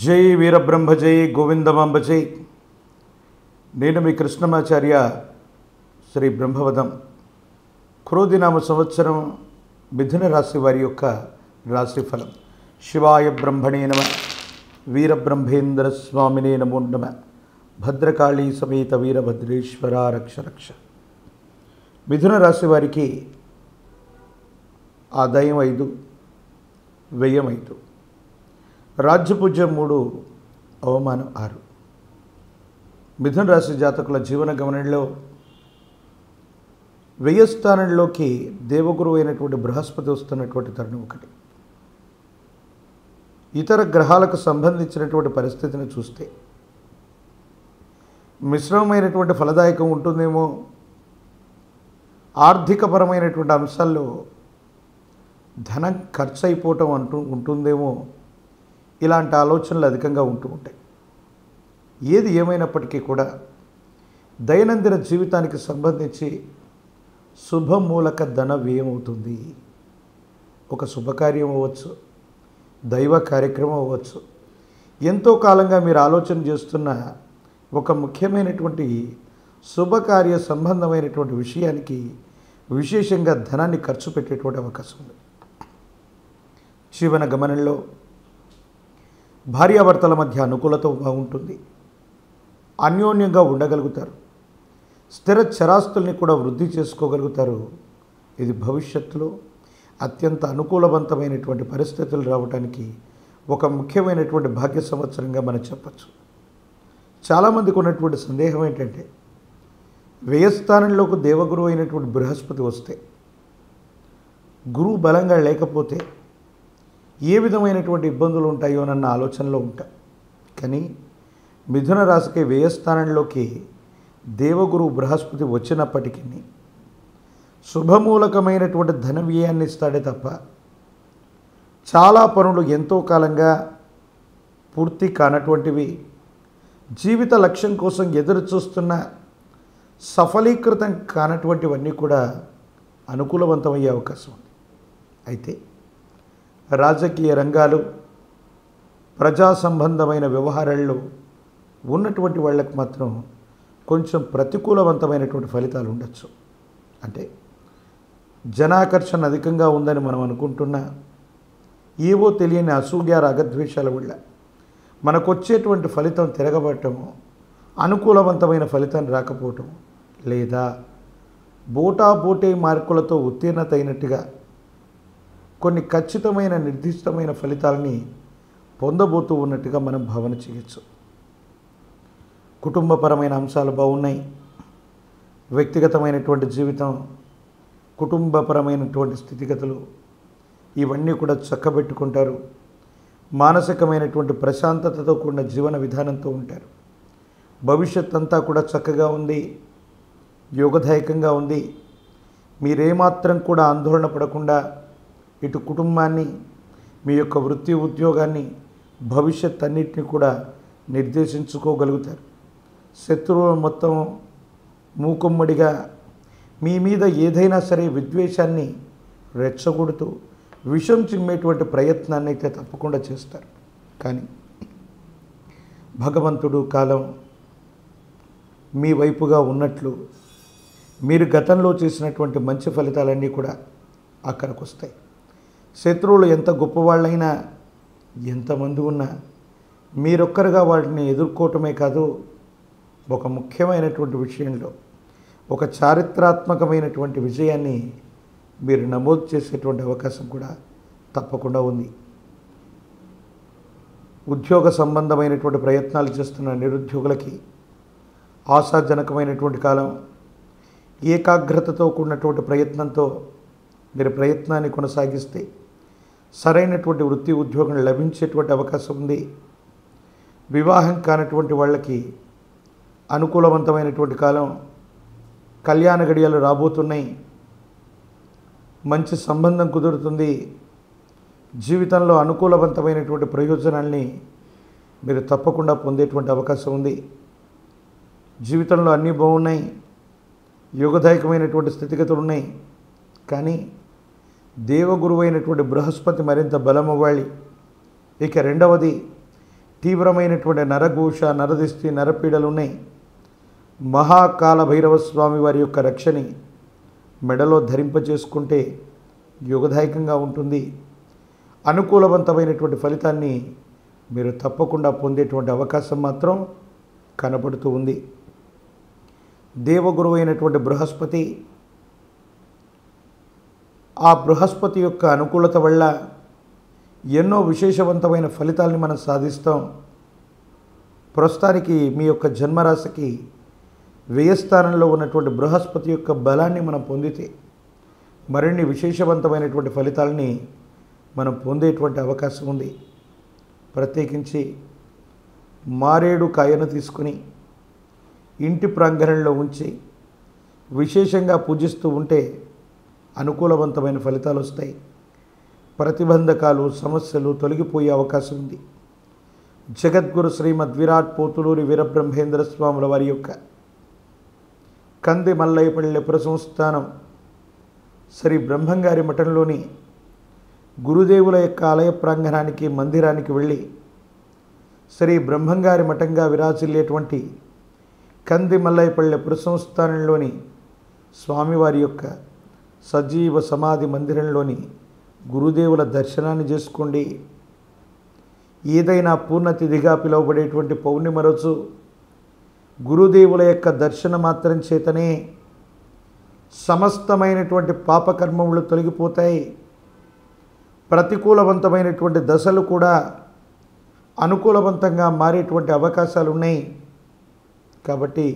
జై వీరబ్రహ్మ జై గోవిందమాంబ జై. నేను మీ కృష్ణమాచార్య. శ్రీ బ్రహ్మవదం క్రోధినామ సంవత్సరం మిథున రాశి వారి యొక్క రాశిఫలం. శివాయ బ్రహ్మణే నమ. వీరబ్రహ్మేంద్ర స్వామినే నమో నమ. భద్రకాళీ సమేత వీరభద్రేశ్వర రక్ష రక్ష. మిథున రాశి వారికి ఆదాయం 5, వ్యయం 5, రాజ్యపూజ్యం 3, అవమానం 6. మిథున రాశి జాతకుల జీవన గమనంలో వ్యయ స్థానంలోకి దేవగురువు అయినటువంటి బృహస్పతి వస్తున్నటువంటి తరుణం ఒకటి. ఇతర గ్రహాలకు సంబంధించినటువంటి పరిస్థితిని చూస్తే మిశ్రమమైనటువంటి ఫలదాయకం ఉంటుందేమో, ఆర్థికపరమైనటువంటి అంశాల్లో ధనం ఖర్చు అయిపోవటం ఉంటుందేమో, ఇలాంటి ఆలోచనలు అధికంగా ఉంటూ ఉంటాయి. ఏది ఏమైనప్పటికీ కూడా దైనందిన జీవితానికి సంబంధించి శుభమూలక ధన వ్యయం అవుతుంది. ఒక శుభకార్యం అవ్వచ్చు, దైవ కార్యక్రమం అవ్వచ్చు, ఎంతో కాలంగా మీరు ఆలోచన చేస్తున్న ఒక ముఖ్యమైనటువంటి శుభకార్య సంబంధమైనటువంటి విషయానికి విశేషంగా ధనాన్ని ఖర్చు పెట్టేటువంటి అవకాశం ఉంది. జీవన గమనంలో భార్యాభర్తల మధ్య అనుకూలత బాగుంటుంది. అన్యోన్యంగా ఉండగలుగుతారు. స్థిర చరాస్తుల్ని కూడా వృద్ధి చేసుకోగలుగుతారు. ఇది భవిష్యత్తులో అత్యంత అనుకూలవంతమైనటువంటి పరిస్థితులు రావడానికి ఒక ముఖ్యమైనటువంటి భాగ్య సంవత్సరంగా మనం చెప్పచ్చు. చాలామందికి ఉన్నటువంటి సందేహం ఏంటంటే, వ్యయస్థానంలోకి దేవగురువు అయినటువంటి బృహస్పతి వస్తే, గురువు బలంగా లేకపోతే ఏ విధమైనటువంటి ఇబ్బందులు ఉంటాయో అన్న ఆలోచనలో ఉంటాం. కానీ మిథున రాశికి వ్యయస్థానంలోకి దేవగురువు బృహస్పతి వచ్చినప్పటికీ శుభమూలకమైనటువంటి ధన వ్యయాన్ని ఇస్తాడే తప్ప చాలా పనులు ఎంతో కాలంగా పూర్తి కానటువంటివి, జీవిత లక్ష్యం కోసం ఎదురు చూస్తున్న సఫలీకృతం కానటువంటివన్నీ కూడా అనుకూలవంతమయ్యే అవకాశం ఉంది. అయితే రాజకీయ రంగాలు, ప్రజా సంబంధమైన వ్యవహారాల్లో ఉన్నటువంటి వాళ్ళకు మాత్రం కొంచెం ప్రతికూలవంతమైనటువంటి ఫలితాలు ఉండొచ్చు. అంటే జనాకర్షణ అధికంగా ఉందని మనం అనుకుంటున్నా, ఏవో తెలియని అసూయ రాగద్వేషాల వల్ల మనకు వచ్చేటువంటి ఫలితం తిరగబడటము, అనుకూలవంతమైన ఫలితం రాకపోవటం, లేదా బోటాబోటే మార్కులతో ఉత్తీర్ణత అయినట్టుగా కొన్ని ఖచ్చితమైన నిర్దిష్టమైన ఫలితాలని పొందబోతూ ఉన్నట్టుగా మనం భావన చేయొచ్చు. కుటుంబపరమైన అంశాలు బాగున్నాయి. వ్యక్తిగతమైనటువంటి జీవితం, కుటుంబపరమైనటువంటి స్థితిగతులు ఇవన్నీ కూడా చక్కబెట్టుకుంటారు. మానసికమైనటువంటి ప్రశాంతతతో కూడిన జీవన విధానంతో ఉంటారు. భవిష్యత్ అంతా కూడా చక్కగా ఉంది, యోగదాయకంగా ఉంది. మీరేమాత్రం కూడా ఆందోళన పడకుండా ఇటు కుటుంబాన్ని, మీ యొక్క వృత్తి ఉద్యోగాన్ని, భవిష్యత్ అన్నిటిని కూడా నిర్దేశించుకోగలుగుతారు. శత్రువులు మొత్తం మూకుమ్మడిగా మీ మీద ఏదైనా సరే విద్వేషాన్ని రెచ్చగొడుతూ విషం చిమ్మేటువంటి ప్రయత్నాన్ని అయితే తప్పకుండా చేస్తారు. కానీ భగవంతుడు కాలం మీ వైపుగా ఉన్నట్లు మీరు గతంలో చేసినటువంటి మంచి ఫలితాలన్నీ కూడా అక్కడికి వస్తాయి. శత్రువులు ఎంత గొప్పవాళ్ళైనా, ఎంతమంది ఉన్నా మీరొక్కరుగా వాటిని ఎదుర్కోవటమే కాదు, ఒక ముఖ్యమైనటువంటి విషయంలో ఒక చారిత్రాత్మకమైనటువంటి విజయాన్ని మీరు నమోదు చేసేటువంటి అవకాశం కూడా తప్పకుండా ఉంది. ఉద్యోగ సంబంధమైనటువంటి ప్రయత్నాలు చేస్తున్న నిరుద్యోగులకి ఆశాజనకమైనటువంటి కాలం. ఏకాగ్రతతో కూడినటువంటి ప్రయత్నంతో మీరు ప్రయత్నాన్ని కొనసాగిస్తే సరైనటువంటి వృత్తి ఉద్యోగం లభించేటువంటి అవకాశం ఉంది. వివాహం కానటువంటి వాళ్ళకి అనుకూలవంతమైనటువంటి కాలం. కళ్యాణ గడియలు రాబోతున్నాయి. మంచి సంబంధం కుదురుతుంది. జీవితంలో అనుకూలవంతమైనటువంటి ప్రయోజనాల్ని మీరు తప్పకుండా పొందేటువంటి అవకాశం ఉంది. జీవితంలో అన్నీ బాగున్నాయి, యోగదాయకమైనటువంటి స్థితిగతులు ఉన్నాయి. కానీ దేవగురువైనటువంటి బృహస్పతి మరింత బలమవ్వాలి. ఇక రెండవది, తీవ్రమైనటువంటి నరఘోష, నరదిష్టి, నరపీడలు ఉన్నాయి. మహాకాల భైరవ స్వామి వారి యొక్క రక్షని మెడలో ధరింపచేసుకుంటే యోగదాయకంగా ఉంటుంది. అనుకూలవంతమైనటువంటి ఫలితాన్ని మీరు తప్పకుండా పొందేటువంటి అవకాశం మాత్రం కనబడుతూ ఉంది. దేవగురువు అయినటువంటి బృహస్పతి, ఆ బృహస్పతి యొక్క అనుకూలత వల్ల ఎన్నో విశేషవంతమైన ఫలితాలని మనం సాధిస్తాం. ప్రస్తుతానికి మీ యొక్క జన్మరాశికి వ్యయస్థానంలో ఉన్నటువంటి బృహస్పతి యొక్క బలాన్ని మనం పొందితే మరిన్ని విశేషవంతమైనటువంటి ఫలితాలని మనం పొందేటువంటి అవకాశం ఉంది. ప్రత్యేకించి మారేడు కాయను తీసుకుని ఇంటి ప్రాంగణంలో ఉంచి విశేషంగా పూజిస్తూ ఉంటే అనుకూలవంతమైన ఫలితాలు వస్తాయి. ప్రతిబంధకాలు, సమస్యలు తొలగిపోయే అవకాశం ఉంది. జగద్గురు శ్రీమద్ విరాట్ పోతులూరి వీరబ్రహ్మేంద్ర స్వాముల వారి యొక్క కంది మల్లయ్యపల్లి పురసంస్థానం శ్రీ బ్రహ్మంగారి మఠంలోని గురుదేవుల యొక్క ఆలయ ప్రాంగణానికి, మందిరానికి వెళ్ళి శ్రీ బ్రహ్మంగారి మఠంగా విరాజిల్లేటువంటి కంది మల్లయ్యపల్లి పురసంస్థానంలోని స్వామివారి యొక్క సజీవ సమాధి మందిరంలోని గురుదేవుల దర్శనాన్ని చేసుకోండి. ఏదైనా పూర్ణతిథిగా పిలువబడేటువంటి పౌర్ణిమ రోజు గురుదేవుల యొక్క దర్శన మాత్రం చేతనే సమస్తమైనటువంటి పాపకర్మములు తొలగిపోతాయి. ప్రతికూలవంతమైనటువంటి దశలు కూడా అనుకూలవంతంగా మారేటువంటి అవకాశాలు ఉన్నాయి. కాబట్టి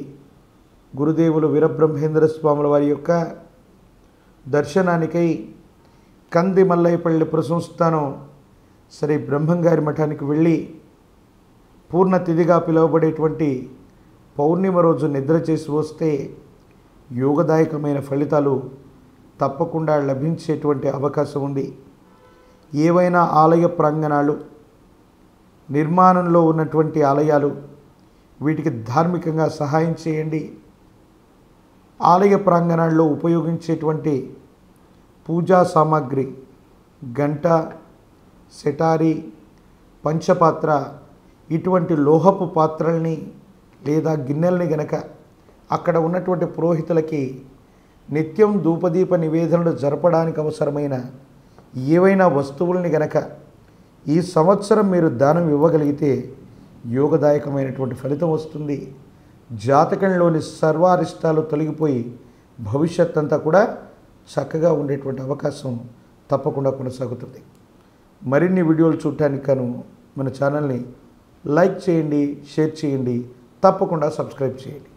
గురుదేవులు వీరబ్రహ్మేంద్ర స్వాముల వారి యొక్క దర్శనానికై కంది మల్లయ్యపల్లి పురసంస్థానం శ్రీ బ్రహ్మంగారి మఠానికి వెళ్ళి పూర్ణతిథిగా పిలువబడేటువంటి పౌర్ణిమ రోజు నిద్ర చేసి వస్తే యోగదాయకమైన ఫలితాలు తప్పకుండా లభించేటువంటి అవకాశం ఉంది. ఏవైనా ఆలయ ప్రాంగణాలు, నిర్మాణంలో ఉన్నటువంటి ఆలయాలు, వీటికి ధార్మికంగా సహాయం చేయండి. ఆలయ ప్రాంగణాల్లో ఉపయోగించేటువంటి పూజా సామాగ్రి, గంట, సెటారి, పంచపాత్ర, ఇటువంటి లోహపు పాత్రల్ని లేదా గిన్నెల్ని గనక అక్కడ ఉన్నటువంటి పురోహితులకి నిత్యం ధూపదీప నివేదనలు జరపడానికి అవసరమైన ఏవైనా వస్తువుల్ని గనక ఈ సంవత్సరం మీరు దానం ఇవ్వగలిగితే యోగదాయకమైనటువంటి ఫలితం వస్తుంది. జాతకంలోని సర్వారిష్టాలు తొలగిపోయి భవిష్యత్ అంతా కూడా చక్కగా ఉండేటువంటి అవకాశం తప్పకుండా కొనసాగుతుంది. మరిన్ని వీడియోలు చూడటానికి గాను మన ఛానల్ని లైక్ చేయండి, షేర్ చేయండి, తప్పకుండా సబ్స్క్రైబ్ చేయండి.